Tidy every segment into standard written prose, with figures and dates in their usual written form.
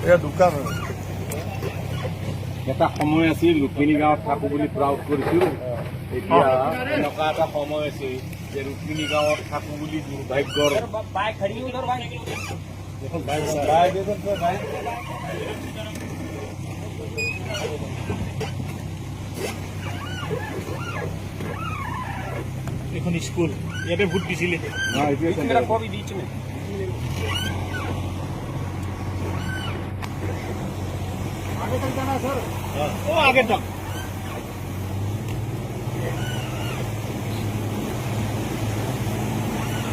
এয়া দোকান এটা সময় আছিল ৰুক্মিণী গাঁৱত থাকো বুলি প্ৰাউড কৰিছিল। এতিয়া এনেকুৱা এটা সময় আছিল যে ৰুক্মিণী গাঁৱত থাকো বুলি দুৰ্ভাগ্যৰ এখন স্কুল ইয়াতে ভোট দিছিলে আগে তক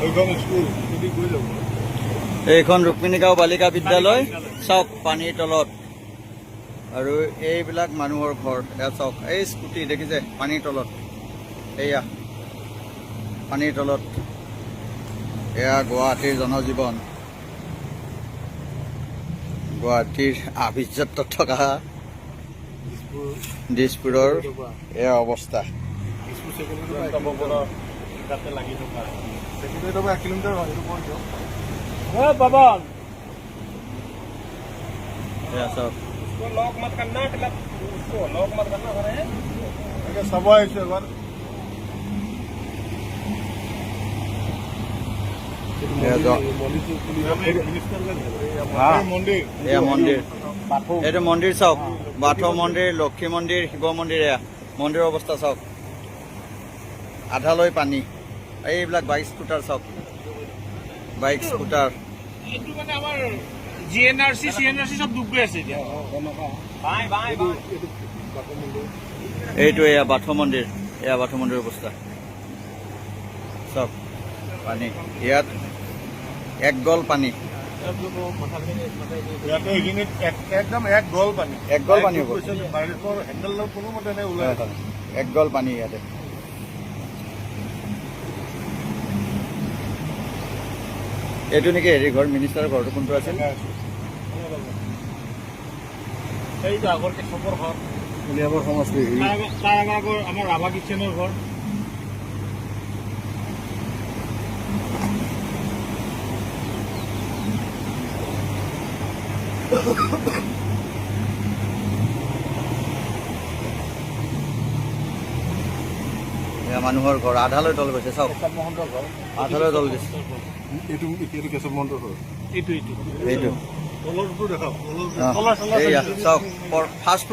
এইখন স্কুল গৈ ল'ব। এইখন ৰুক্মিণী গাঁও বালিকা বিদ্যালয় চাওক পানীৰ তলত, আৰু এইবিলাক মানুহৰ ঘৰ। এয়া চাওক, এই স্কুটি দেখিছে পানীৰ তলত, এয়া পানীৰ তলত। এয়া গুৱাহাটীৰ জনজীৱন, গুৱাহাটীৰ আভিজাত্যত থকা দিছপুৰৰ এয়া অৱস্থা। তাতে লাগি থকা 1 কিলোমিটাৰ হয় এইটো কৈ দিয়ক। বাবন এয়া চাওক, লগ মত करना मतलब उसको लॉक मत करना सर है এনেকৈ চাব আহিছোঁ এবাৰ। মন্দিৰ এয়া মন্দিৰ, এইটো মন্দিৰ চাওক, বাথৌ মন্দিৰ, লক্ষী মন্দিৰ, শিৱ মন্দিৰ। এয়া মন্দিৰৰ অৱস্থা চাওক, আধালৈ পানী। এইবিলাক বাইক স্কুটাৰ চাওক, বাইক স্কুটাৰ। এইটো মানে আমাৰ জিএনআৰসি সিএনআরসি সব ডুব গৈ আছে এতিয়া বাই বাই বাই এইটো এয়া বাথৌ মন্দিৰ, এয়া বাথৌ মন্দিৰৰ অৱস্থা চাওক, পানী। ইয়াত একগল পানী, ইয়াতে এইখিনিত একদম এক গল পানী, একগল পানী হ'ব। বাইকৰ হেণ্ডেল কোনোমতে নাই ওলাই একগল পানী ইয়াতে। এইটো নেকি হেৰি ঘৰ, মিনিষ্টাৰৰ ঘৰটো কোনটো আছিল? এইটো আগৰ কেশৱৰ ঘৰ, উলিয়াবৰ সমষ্টি তাৰ আগৰ আমাৰ ৰাভা কিচেনৰ ঘৰ। এয়া মানুহৰ ঘৰ, আধালৈ তল গৈছে চাওক, মহন্তৰ ঘৰ। আধালৈ তল গৈছে। এইটো কেশৱ মহন্তৰ ঘৰ। এইটো এইটো তলৰটো দেখাওক, এয়া চাওক, ফাৰ্ষ্ট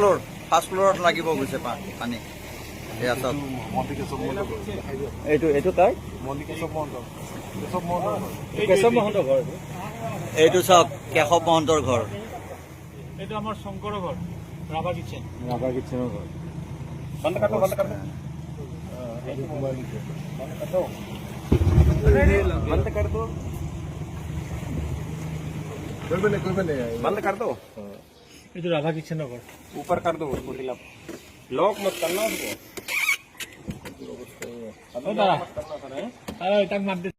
ফ্ল'ৰত লাগিব গৈছে পানী। এয়া চাওক, মন্দিৰ কেশৱ মহন্তৰ ঘৰ। এইটো কাৰ? মন্দিৰ কেশৱ মহন্তৰ, কেশৱ মহন্তৰ ঘৰ। কেশৱ মহন্তৰ ঘৰ। এইটো চাওক, কেশৱ মহন্তৰ ঘৰ। এইটো আমাৰ শংকৰৰ ঘৰ, ৰাভা কিচেন। ৰাভা কিচেনৰ ঘৰ। বন্ধ कर दो बंद कर दो बंद कर दो बंद कर दो। ये तो राधा किचन है, ऊपर कर दो उसको, लॉक मत करना उसको। अरे तक मत दे।